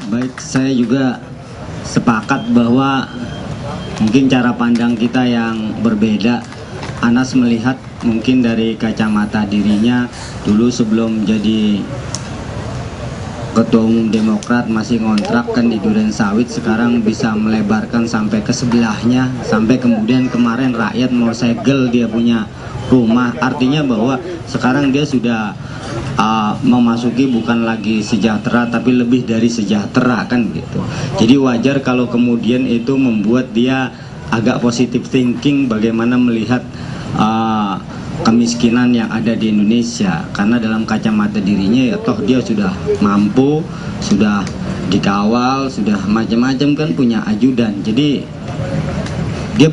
Baik, saya juga sepakat bahwa mungkin cara pandang kita yang berbeda. Anas melihat mungkin dari kacamata dirinya dulu sebelum jadi Ketua Umum Demokrat masih ngontrak kan di Duren Sawit, sekarang bisa melebarkan sampai ke sebelahnya, sampai kemudian kemarin rakyat mau segel dia punya rumah. Artinya bahwa sekarang dia sudah memasuki bukan lagi sejahtera tapi lebih dari sejahtera kan gitu. Jadi wajar kalau kemudian itu membuat dia agak positive thinking bagaimana melihat kemiskinan yang ada di Indonesia, karena dalam kacamata dirinya ya toh dia sudah mampu, sudah dikawal, sudah macam-macam kan, punya ajudan. Jadi dia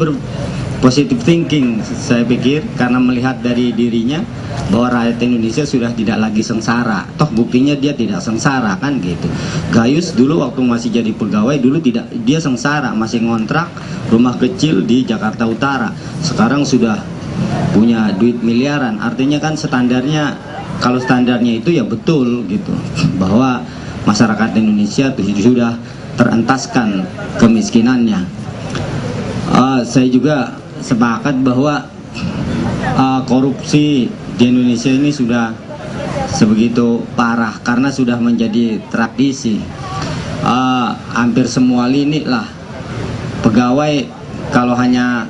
positive thinking saya pikir, karena melihat dari dirinya bahwa rakyat Indonesia sudah tidak lagi sengsara. Toh buktinya dia tidak sengsara kan gitu. Gayus dulu waktu masih jadi pegawai dulu tidak, dia sengsara, masih ngontrak rumah kecil di Jakarta Utara. Sekarang sudah punya duit miliaran. Artinya kan standarnya, kalau standarnya itu ya betul gitu, bahwa masyarakat Indonesia sudah terentaskan kemiskinannya. Saya juga sepakat bahwa korupsi di Indonesia ini sudah sebegitu parah karena sudah menjadi tradisi. Hampir semua lini lah pegawai kalau hanya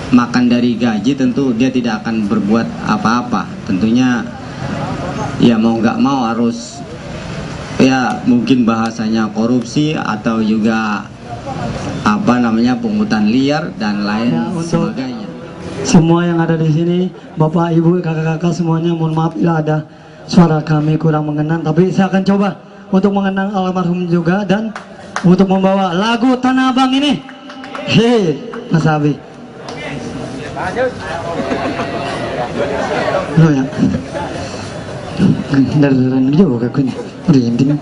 makan dari gaji tentu dia tidak akan berbuat apa-apa. Tentunya ya mau nggak mau harus ya mungkin bahasanya korupsi atau juga apa namanya pungutan liar dan lain sebagainya. Semua yang ada di sini, Bapak, Ibu, kakak-kakak semuanya, mohon maaf bila ada suara kami kurang mengenang, tapi saya akan coba untuk mengenang almarhum juga dan untuk membawa lagu Tanah Abang ini. Hei, Mas Abi. Lo ya. Dari jauh kakaknya. Udah intinya.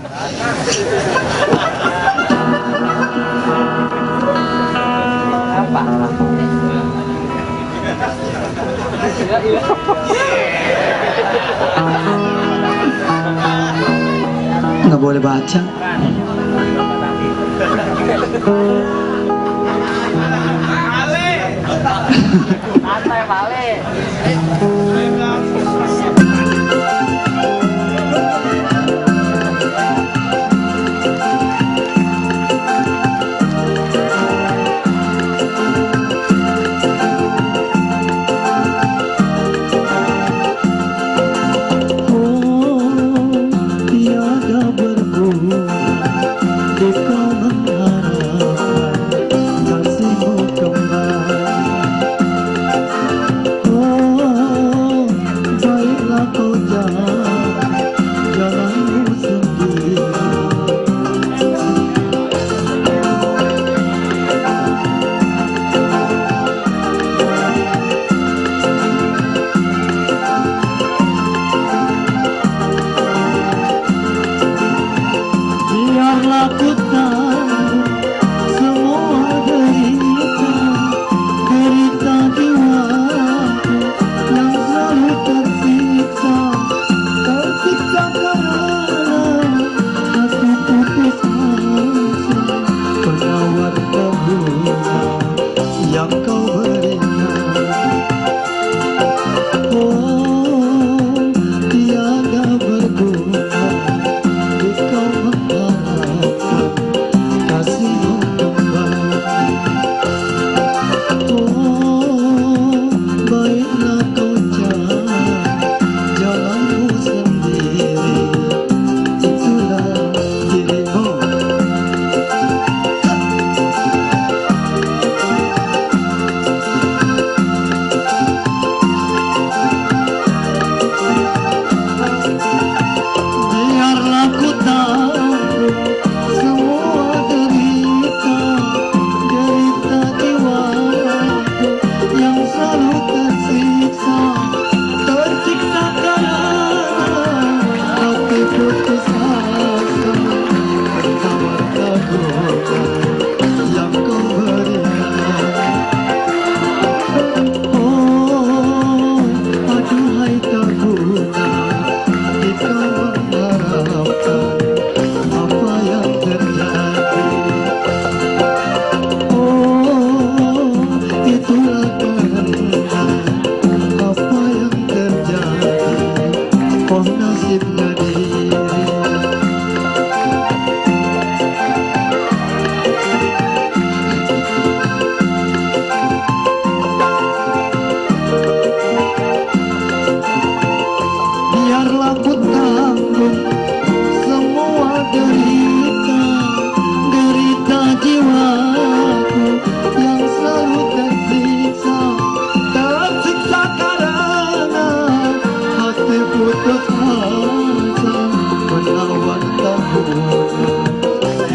Nggak boleh baca. Santai balik.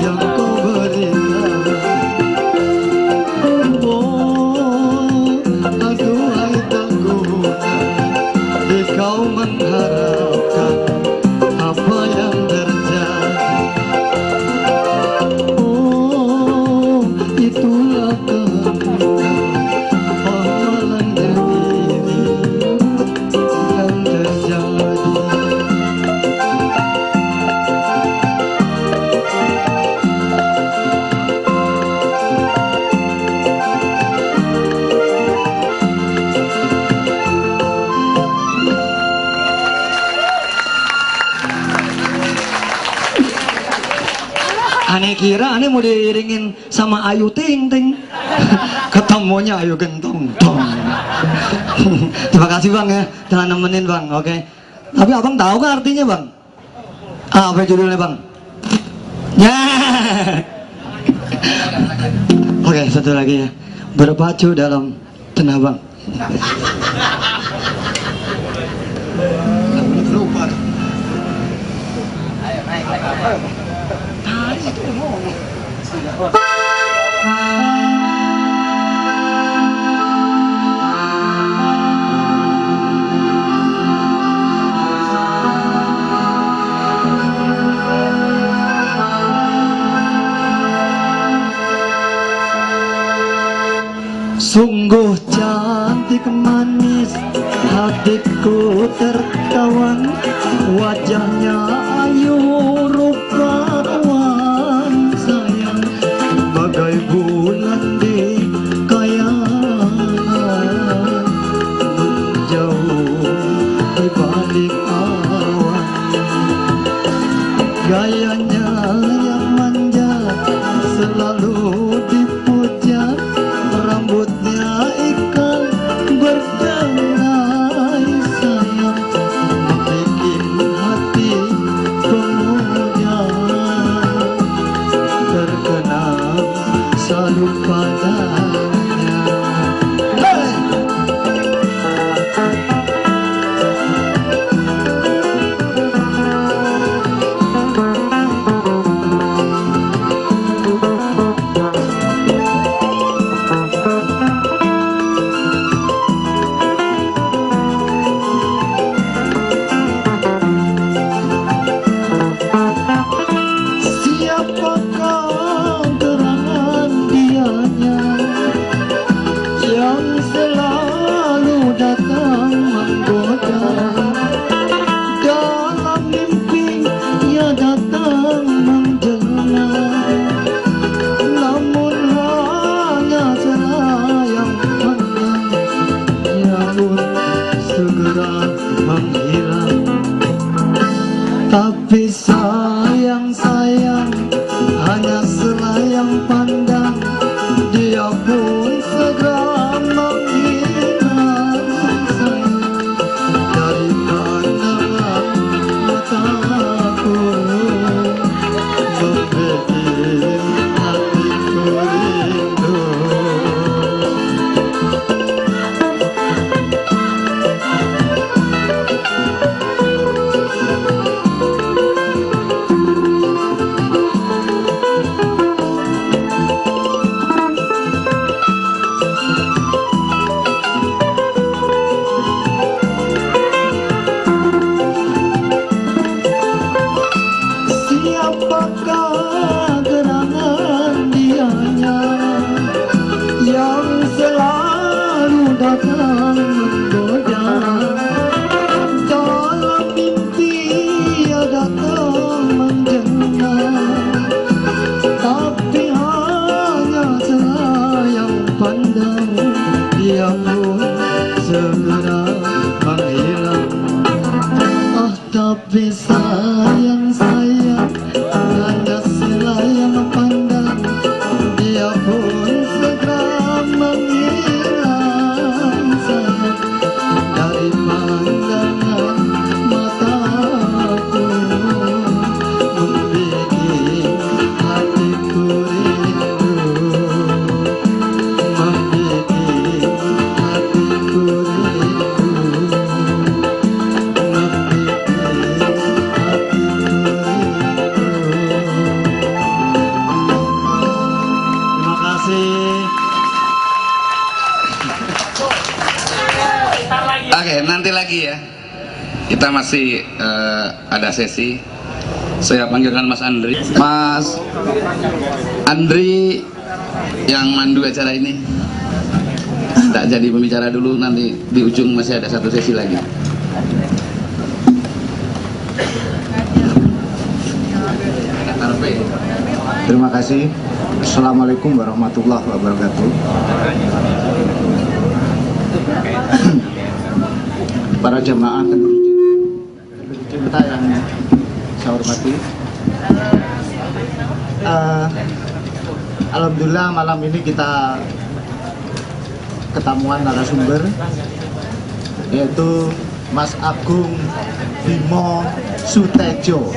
yang kau berikan. Oh, aduhai tanggungan di kau mengharapkan apa yang terjadi. Oh, itulah kehendak amalan diri dan terjadi. Aneh kira aneh mau diiringin sama Ayu Ting Ting. Ketemunya Ayu Gentong Tong. Terima kasih Bang ya, telah nemenin Bang. Oke. Tapi Abang tahu kan artinya Bang? Apa judulnya Bang? Ya. Oke, satu lagi ya. Berpacu dalam tenah Bang. Ayo naik. Sungguh cantik manis hatiku tertawan, wajahnya ayu rupawan sayang, bagai bulan di kayangan menjauh di balik awan. Gayanya yang manja selalu dipuja, rambutnya ikan berdenai sayang, bikin hati pemuda terkenang selalu padanya. Hey! Siapakah gerangan dianya yang selalu datang menggoda? Dalam mimpi ia datang menjana, namun hanya selayang pandang, ia pun segera menghilang. Tapi sayang, hanya selayang pandang, dia pun segera menghilang sayang, dari pandangan mataku, membuat hatiku rindu. Siapakah gerangan dianya yang selalu datang menggoda? Dalam mimpi ia datang menjana, tapi hanya selayang pandang, dia pun segera menghilang. Tapi sayang, hanya selayang lagi ya. Kita masih ada sesi. Saya panggilkan Mas Andri. Mas Andri yang mandu acara ini. Tak jadi pembicara dulu, nanti di ujung masih ada satu sesi lagi. Terima kasih. Assalamualaikum warahmatullahi wabarakatuh. Para jamaah dan kita yang saya hormati, alhamdulillah malam ini kita ketemuan narasumber, yaitu Mas Agung Bimo Sutejo.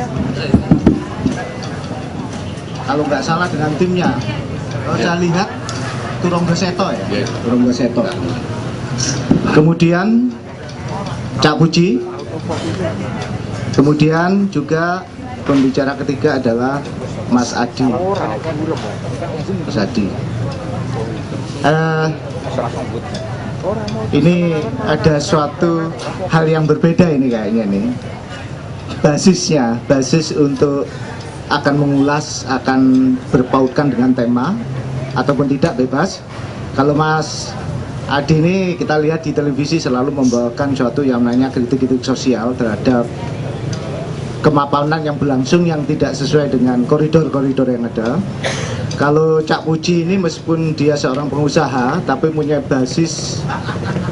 Kalau nggak salah dengan timnya, kalau saya lihat Turonggo Seto ya, Turonggo Seto. Kemudian Cak Puji. Kemudian juga pembicara ketiga adalah Mas Adi. Mas Adi. Ini ada suatu hal yang berbeda ini kayaknya nih. Basis untuk akan mengulas, akan berpautkan dengan tema ataupun tidak bebas. Kalau Mas Adi ini kita lihat di televisi selalu membawakan suatu yang namanya kritik-kritik sosial terhadap kemapanan yang berlangsung yang tidak sesuai dengan koridor-koridor yang ada. Kalau Cak Puji ini meskipun dia seorang pengusaha tapi punya basis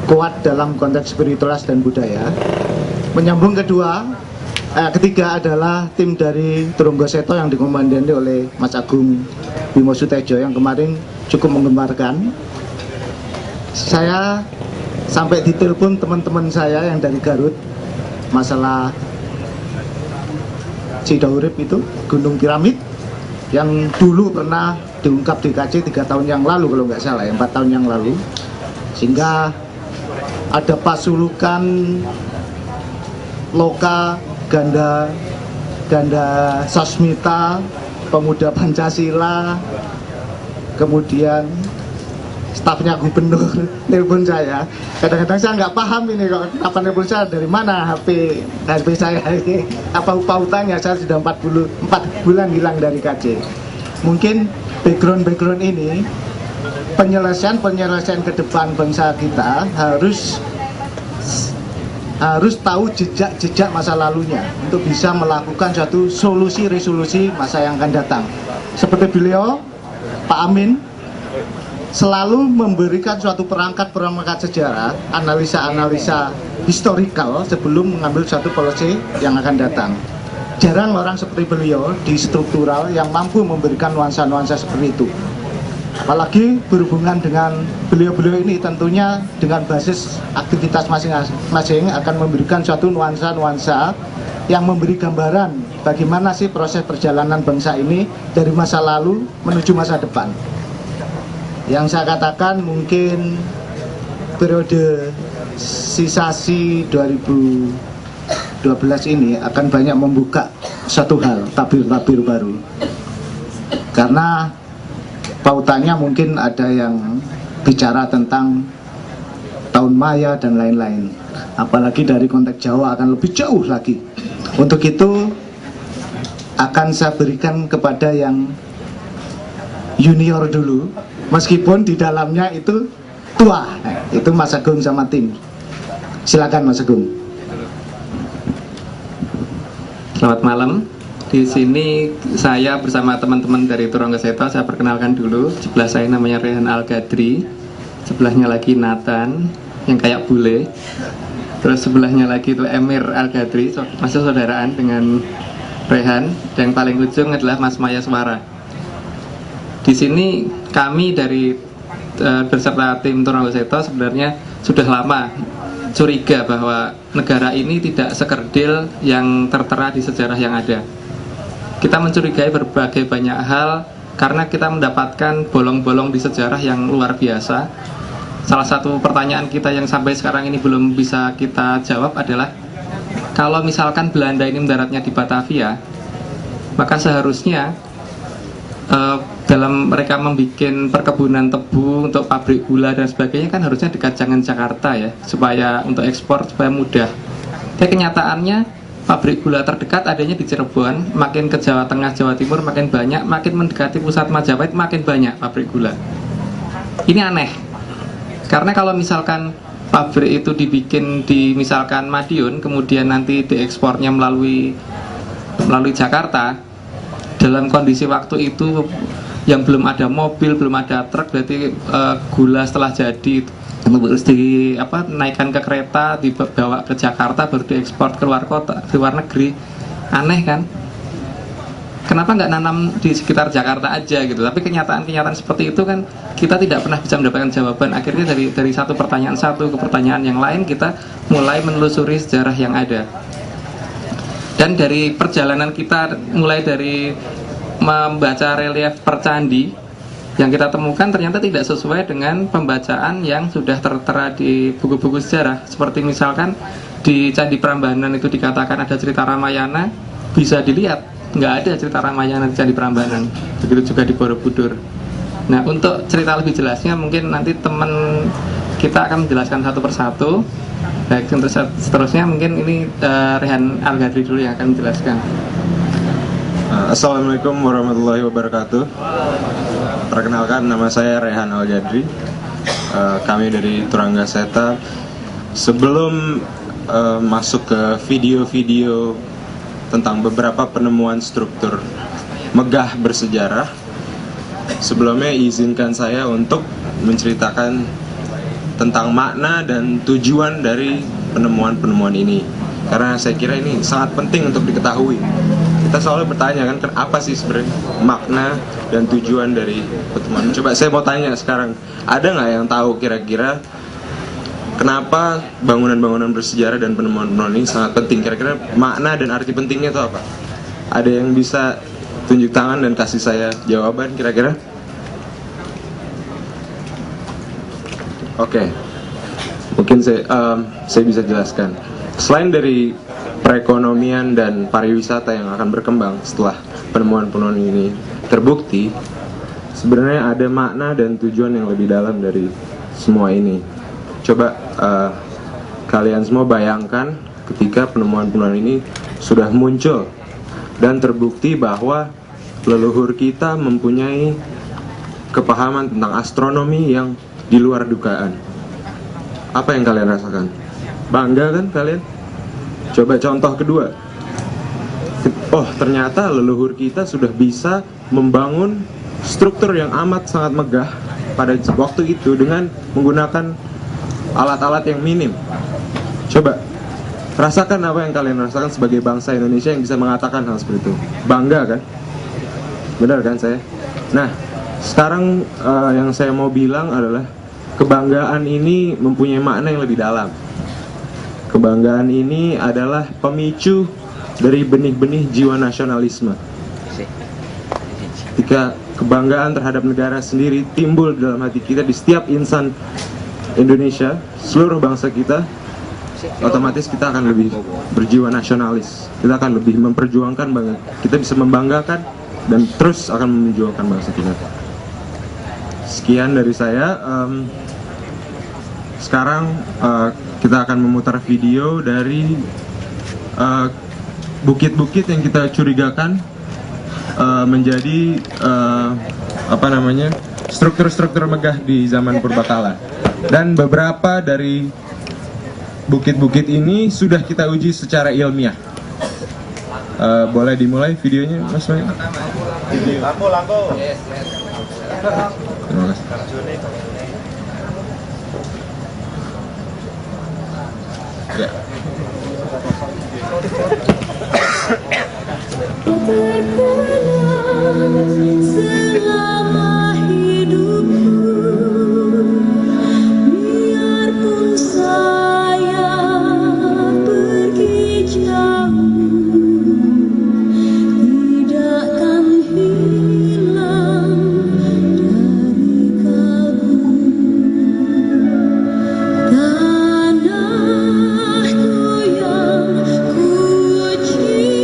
kuat dalam konteks spiritualitas dan budaya. Menyambung ketiga adalah tim dari Turonggo Seto yang dikomandoi oleh Mas Agung Bimo Sutejo yang kemarin cukup menggemparkan. Saya sampai ditelepon teman-teman saya yang dari Garut masalah Cidaurip itu, Gunung Piramid yang dulu pernah diungkap di KC 3 tahun yang lalu kalau nggak salah, 4 tahun yang lalu, sehingga ada pasulukan Loka, Ganda Sasmita, Pemuda Pancasila, kemudian stafnya gubernur nelpon saya. Kadang-kadang saya nggak paham ini kok apa nelpon saya, dari mana HP saya ini, apa pautannya. Saya sudah 4 bulan hilang dari KJ. Mungkin background ini penyelesaian ke depan bangsa kita harus tahu jejak masa lalunya untuk bisa melakukan suatu resolusi masa yang akan datang. Seperti beliau, Pak Amin, selalu memberikan suatu perangkat sejarah, analisa historikal sebelum mengambil suatu policy yang akan datang. Jarang orang seperti beliau di struktural yang mampu memberikan nuansa-nuansa seperti itu. Apalagi berhubungan dengan beliau-beliau ini, tentunya dengan basis aktivitas masing-masing akan memberikan suatu nuansa-nuansa yang memberi gambaran bagaimana sih proses perjalanan bangsa ini dari masa lalu menuju masa depan. Yang saya katakan mungkin periode sisasi 2012 ini akan banyak membuka satu hal, tabir-tabir baru. Karena pautannya mungkin ada yang bicara tentang tahun Maya dan lain-lain. Apalagi dari konteks Jawa akan lebih jauh lagi. Untuk itu akan saya berikan kepada yang junior dulu, meskipun di dalamnya itu tua. Itu Mas Agung sama tim. Silakan Mas Agung. Selamat malam. Di sini saya bersama teman-teman dari Turonggo Seto. Saya perkenalkan dulu. Sebelah saya namanya Rehan Al-Gadri. Sebelahnya lagi Nathan yang kayak bule. Terus sebelahnya lagi itu Emir Al-Gadri, masih saudaraan dengan Rehan. Dan yang paling ujung adalah Mas Maya Suara. Di sini kami dari berserta tim Turonggo Seto sebenarnya sudah lama curiga bahwa negara ini tidak sekerdil yang tertera di sejarah yang ada. Kita mencurigai berbagai banyak hal karena kita mendapatkan bolong-bolong di sejarah yang luar biasa. Salah satu pertanyaan kita yang sampai sekarang ini belum bisa kita jawab adalah, kalau misalkan Belanda ini mendaratnya di Batavia, maka seharusnya dalam mereka membuat perkebunan tebu untuk pabrik gula dan sebagainya kan harusnya dekat jangan Jakarta ya, supaya untuk ekspor supaya mudah. Tapi kenyataannya pabrik gula terdekat adanya di Cirebon, makin ke Jawa Tengah, Jawa Timur makin banyak, makin mendekati pusat Majapahit makin banyak pabrik gula. Ini aneh, karena kalau misalkan pabrik itu dibikin di misalkan Madiun, kemudian nanti diekspornya melalui Jakarta, dalam kondisi waktu itu yang belum ada mobil, belum ada truk, berarti gula setelah jadi harus naikkan ke kereta, dibawa ke Jakarta, baru diekspor ke luar kota, ke luar negeri. Aneh kan? Kenapa nggak nanam di sekitar Jakarta aja gitu? Tapi kenyataan seperti itu kan kita tidak pernah bisa mendapatkan jawaban. Akhirnya dari satu pertanyaan ke pertanyaan yang lain, kita mulai menelusuri sejarah yang ada. Dan dari perjalanan kita, mulai dari membaca relief percandi, yang kita temukan ternyata tidak sesuai dengan pembacaan yang sudah tertera di buku-buku sejarah. Seperti misalkan di Candi Prambanan itu dikatakan ada cerita Ramayana, bisa dilihat nggak ada cerita Ramayana di Candi Prambanan. Begitu juga di Borobudur. Nah, untuk cerita lebih jelasnya mungkin nanti teman kita akan menjelaskan satu persatu. Baik, seterusnya mungkin ini Rehan Al-Gadri dulu yang akan menjelaskan. Assalamualaikum warahmatullahi wabarakatuh. Perkenalkan, nama saya Rehan Al-Gadri. Kami dari Turangga Seta. Sebelum masuk ke video-video tentang beberapa penemuan struktur megah bersejarah, sebelumnya izinkan saya untuk menceritakan tentang makna dan tujuan dari penemuan-penemuan ini, karena saya kira ini sangat penting untuk diketahui. Kita selalu bertanya kan, apa sih sebenarnya makna dan tujuan dari pertemuan. Coba saya mau tanya sekarang, ada nggak yang tahu kira-kira kenapa bangunan-bangunan bersejarah dan penemuan-penemuan ini sangat penting? Kira-kira makna dan arti pentingnya itu apa? Ada yang bisa tunjuk tangan dan kasih saya jawaban kira-kira? Oke, mungkin saya bisa jelaskan. Selain dari perekonomian dan pariwisata yang akan berkembang setelah penemuan-penemuan ini terbukti, sebenarnya ada makna dan tujuan yang lebih dalam dari semua ini. Coba kalian semua bayangkan ketika penemuan-penemuan ini sudah muncul dan terbukti bahwa leluhur kita mempunyai kepahaman tentang astronomi yang di luar dugaan. Apa yang kalian rasakan? Bangga kan kalian? Coba contoh kedua. Oh, ternyata leluhur kita sudah bisa membangun struktur yang amat sangat megah pada waktu itu dengan menggunakan alat-alat yang minim. Coba rasakan apa yang kalian rasakan sebagai bangsa Indonesia yang bisa mengatakan hal seperti itu. Bangga kan? Benar kan saya? Nah, sekarang yang saya mau bilang adalah kebanggaan ini mempunyai makna yang lebih dalam. Kebanggaan ini adalah pemicu dari benih-benih jiwa nasionalisme. Ketika kebanggaan terhadap negara sendiri timbul dalam hati kita, di setiap insan Indonesia, seluruh bangsa kita, otomatis kita akan lebih berjiwa nasionalis. Kita akan lebih memperjuangkan bangsa. Kita bisa membanggakan dan terus akan memperjuangkan bangsa kita. Sekian dari saya. Sekarang kita akan memutar video dari bukit-bukit yang kita curigakan menjadi struktur-struktur megah di zaman purbakala. Dan beberapa dari bukit-bukit ini sudah kita uji secara ilmiah. Boleh dimulai videonya, Mas Maya? Lampu. Terima kasih. Ya. Selama hidupku, biarpun saya pergi jauh, tidak akan hilang dari kalbu. Tanahku yang ku cintai,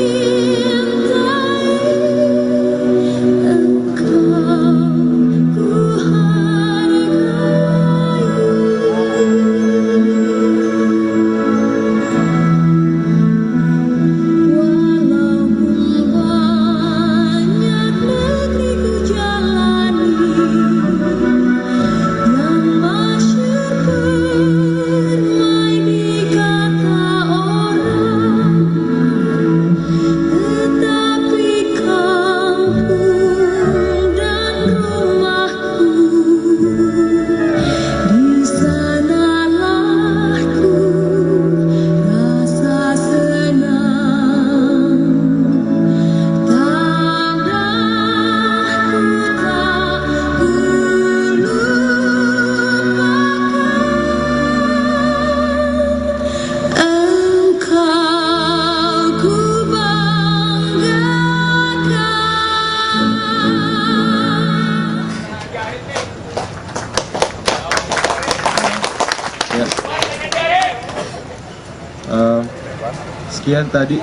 sekian tadi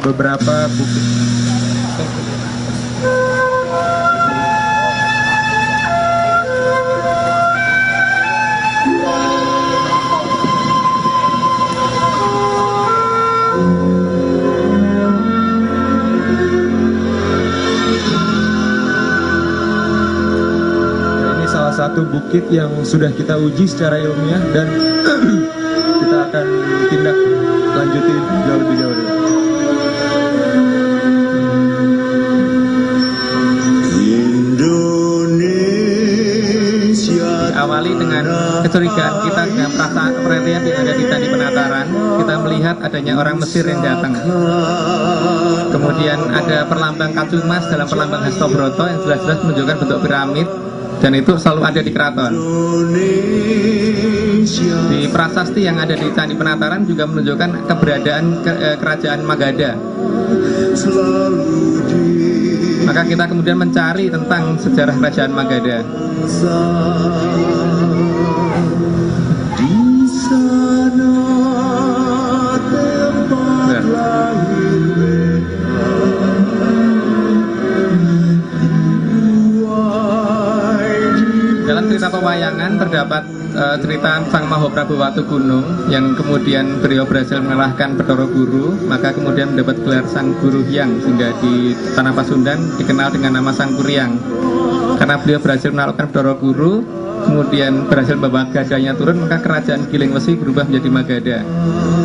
beberapa bukti. Ini salah satu bukit yang sudah kita uji secara ilmiah dan kita akan tindak lanjuti jauh lebih jauh. Awali dengan kecurigaan kita dengan perasaan perhatian yang ada di Candi Penataran, kita melihat adanya orang Mesir yang datang. Kemudian ada perlambang Kacumas dalam perlambang Hastobroto yang jelas-jelas menunjukkan bentuk piramid, dan itu selalu ada di keraton. Di prasasti yang ada di Candi Penataran juga menunjukkan keberadaan kerajaan Magadha. Maka kita kemudian mencari tentang sejarah kerajaan Magadha. Dalam cerita pewayangan terdapat cerita Sang Mahaprabu Watugunung yang kemudian beliau berhasil mengalahkan Bathara Guru, maka kemudian mendapat gelar Sang Guru Hyang, sehingga di tanah Pasundan dikenal dengan nama Sang Kuryang. Karena beliau berhasil mengalahkan Bathara Guru, kemudian berhasil membawa gadanya turun, maka kerajaan Giling Wesi berubah menjadi Magadha.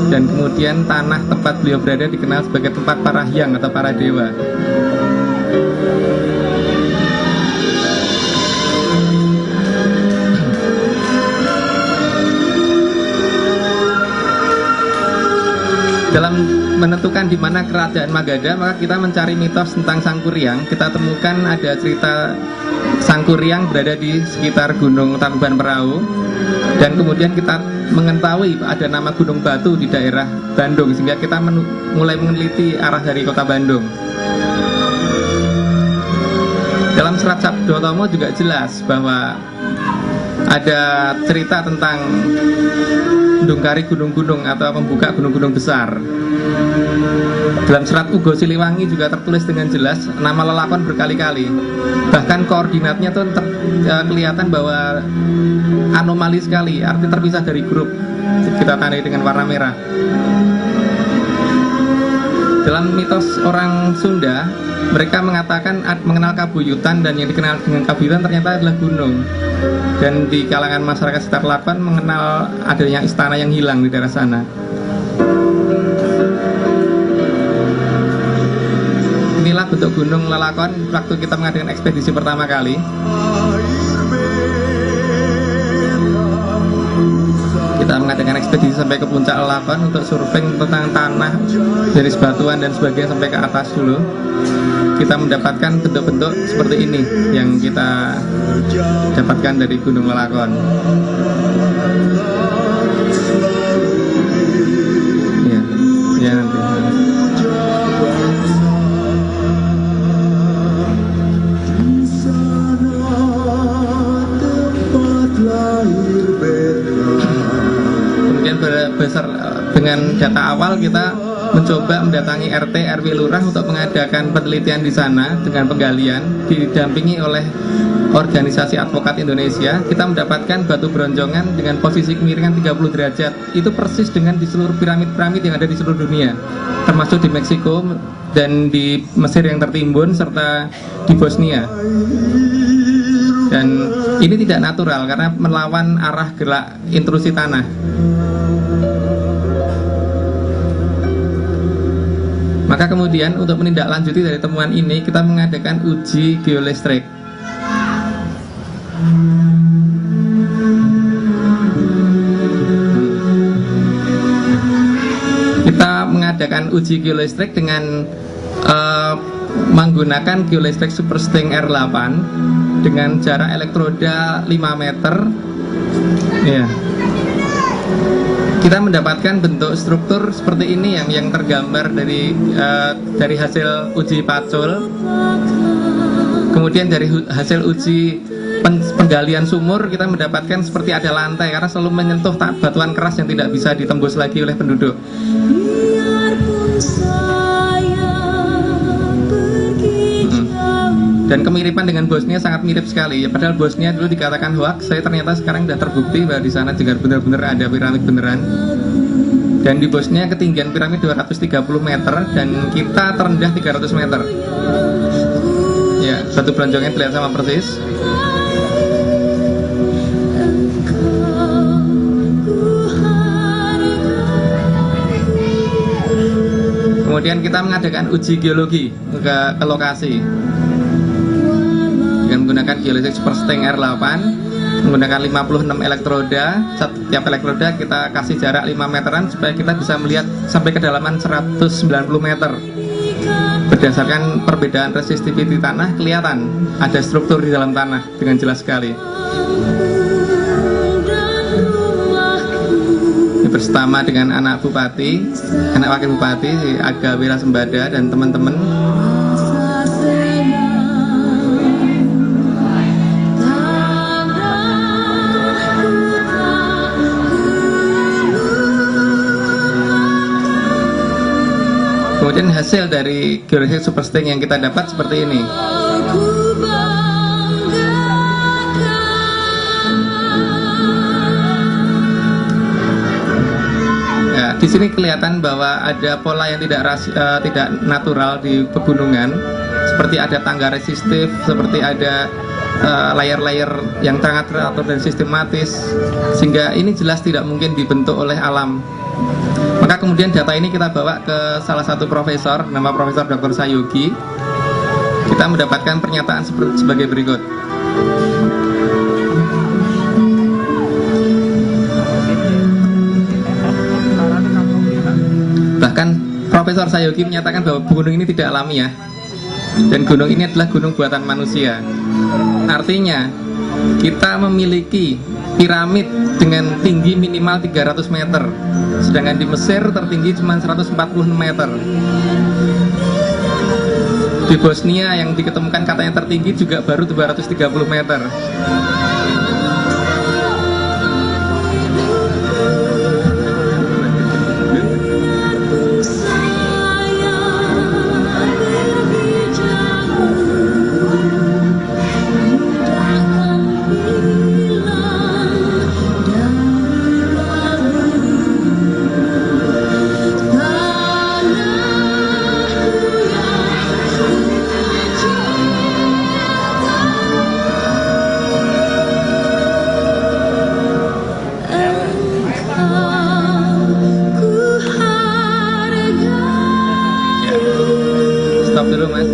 Dan kemudian tanah tempat beliau berada dikenal sebagai tempat para hyang atau para dewa. Dalam menentukan di mana kerajaan Magadha, maka kita mencari mitos tentang Sang Kuryang. Kita temukan ada cerita Sang Kuryang berada di sekitar Gunung Tangkuban Perahu, dan kemudian kita mengetahui ada nama Gunung Batu di daerah Bandung, sehingga kita mulai meneliti arah dari kota Bandung. Dalam serat Sabdo Tomo juga jelas bahwa ada cerita tentang mendungkari gunung-gunung atau membuka gunung-gunung besar. Dalam serat Ugo Siliwangi juga tertulis dengan jelas nama lelakon berkali-kali. Bahkan koordinatnya tuh kelihatan bahwa anomali sekali, arti terpisah dari grup. Kita tandai dengan warna merah. Dalam mitos orang Sunda, mereka mengatakan mengenal Kabuyutan, dan yang dikenal dengan Kabuyutan ternyata adalah gunung. Dan di kalangan masyarakat sekitar Lakon mengenal adanya istana yang hilang di daerah sana. Inilah bentuk gunung Lelakon waktu kita mengadakan ekspedisi pertama kali. Kita mengadakan ekspedisi sampai ke puncak Lelakon untuk survei tentang tanah, jenis batuan dan sebagainya sampai ke atas dulu. Kita mendapatkan bentuk-bentuk seperti ini yang kita dapatkan dari Gunung Lelakon. Ya nanti. Kemudian besar dengan data awal kita mencoba mendatangi RT RW Lurah untuk mengadakan penelitian di sana dengan penggalian didampingi oleh organisasi advokat Indonesia. Kita mendapatkan batu bronjongan dengan posisi kemiringan 30 derajat. Itu persis dengan di seluruh piramid-piramid yang ada di seluruh dunia, termasuk di Meksiko dan di Mesir yang tertimbun serta di Bosnia. Dan ini tidak natural karena melawan arah gerak intrusi tanah. Maka kemudian untuk menindaklanjuti dari temuan ini, kita mengadakan uji geolistrik. Kita mengadakan uji geolistrik dengan menggunakan geolistrik Supersting R8 dengan jarak elektroda 5 meter. Ya. Kita mendapatkan bentuk struktur seperti ini yang tergambar dari hasil uji pacul. Kemudian dari hasil uji penggalian sumur kita mendapatkan seperti ada lantai karena selalu menyentuh batuan keras yang tidak bisa ditembus lagi oleh penduduk. Dan kemiripan dengan Bosnia sangat mirip sekali. Ya, padahal Bosnia dulu dikatakan hoax, saya ternyata sekarang sudah terbukti bahwa di sana juga benar-benar ada piramid beneran. Dan di Bosnia ketinggian piramid 230 meter dan kita terendah 300 meter. Ya, batu bronjongnya terlihat sama persis. Kemudian kita mengadakan uji geologi ke lokasi dengan menggunakan Geolithic Super Sting R8, menggunakan 56 elektroda. Setiap elektroda kita kasih jarak 5 meteran supaya kita bisa melihat sampai kedalaman 190 meter. Berdasarkan perbedaan resistivity tanah, kelihatan ada struktur di dalam tanah dengan jelas sekali. Bersama dengan anak bupati, anak wakil bupati, Aga Wirasembada dan teman-teman. Kemudian hasil dari Geolithic Super Sting yang kita dapat seperti ini. Di sini kelihatan bahwa ada pola yang tidak natural di pegunungan, seperti ada tangga resistif, seperti ada layer-layer yang sangat teratur dan sistematis, sehingga ini jelas tidak mungkin dibentuk oleh alam. Maka kemudian data ini kita bawa ke salah satu profesor, nama Profesor Dr. Sayogi. Kita mendapatkan pernyataan sebagai berikut. Bahkan Profesor Sayogi menyatakan bahwa gunung ini tidak alamiah dan gunung ini adalah gunung buatan manusia. Artinya kita memiliki piramid dengan tinggi minimal 300 meter, sedangkan di Mesir tertinggi cuma 146 meter. Di Bosnia yang diketemukan katanya tertinggi juga baru 230 meter. Stop dulu, Mas.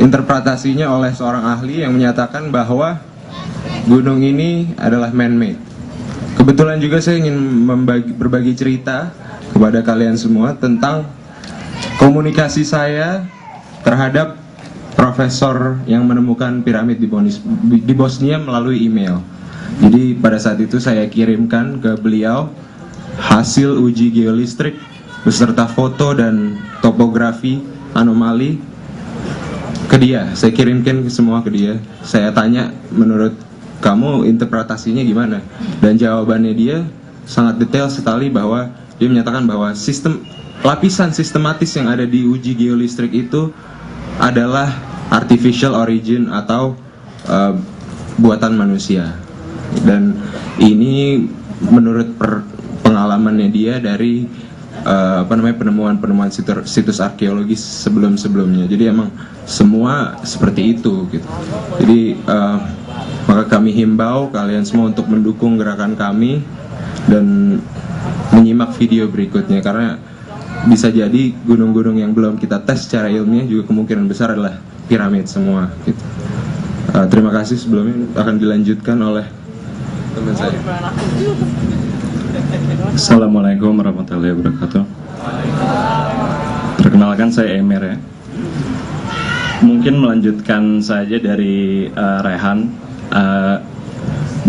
Interpretasinya oleh seorang ahli yang menyatakan bahwa gunung ini adalah man-made. Kebetulan juga saya ingin berbagi cerita kepada kalian semua tentang komunikasi saya terhadap profesor yang menemukan piramid di Bosnia melalui email. Jadi pada saat itu saya kirimkan ke beliau hasil uji geolistrik beserta foto dan topografi anomali ke dia. Saya kirimkan semua ke dia. Saya tanya, menurut kamu interpretasinya gimana? Dan jawabannya dia sangat detail sekali, bahwa dia menyatakan bahwa lapisan sistematis yang ada di uji geolistrik itu adalah artificial origin atau buatan manusia. Dan ini menurut pengalamannya dia dari penemuan situs arkeologis sebelum-sebelumnya. Jadi emang semua seperti itu gitu. Jadi maka kami himbau kalian semua untuk mendukung gerakan kami dan menyimak video berikutnya, karena bisa jadi gunung-gunung yang belum kita tes secara ilmiah juga kemungkinan besar adalah piramid semua gitu. Terima kasih. Sebelumnya akan dilanjutkan oleh teman saya. Assalamualaikum warahmatullahi wabarakatuh. Perkenalkan, saya Emir ya. Mungkin melanjutkan saja dari Rehan.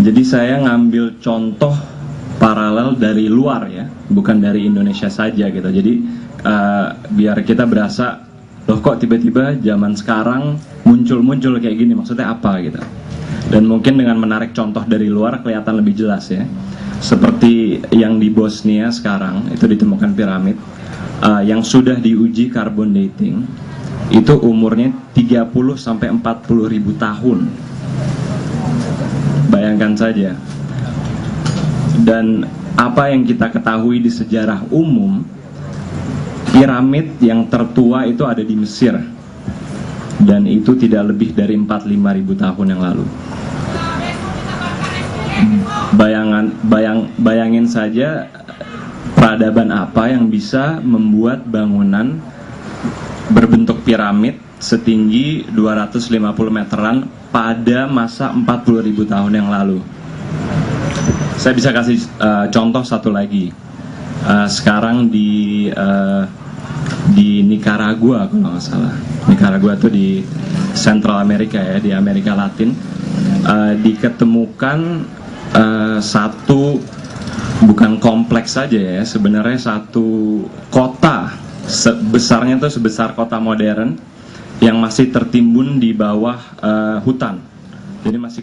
Jadi saya ngambil contoh paralel dari luar ya, bukan dari Indonesia saja gitu. Jadi biar kita berasa loh kok tiba-tiba zaman sekarang muncul kayak gini, maksudnya apa gitu. Dan mungkin dengan menarik contoh dari luar kelihatan lebih jelas ya. Seperti yang di Bosnia sekarang itu ditemukan piramid yang sudah diuji carbon dating, itu umurnya 30 sampai 40 ribu tahun. Bayangkan saja. Dan apa yang kita ketahui di sejarah umum, piramid yang tertua itu ada di Mesir, dan itu tidak lebih dari 45 ribu tahun yang lalu. Bayangin saja peradaban apa yang bisa membuat bangunan berbentuk piramid setinggi 250 meteran pada masa 40 ribu tahun yang lalu. Saya bisa kasih contoh satu lagi. Sekarang di Nicaragua kalau nggak salah. Nicaragua itu di Central America ya, di Amerika Latin. Diketemukan satu, bukan kompleks saja ya, sebenarnya satu kota besarnya itu sebesar kota modern yang masih tertimbun di bawah hutan. Jadi masih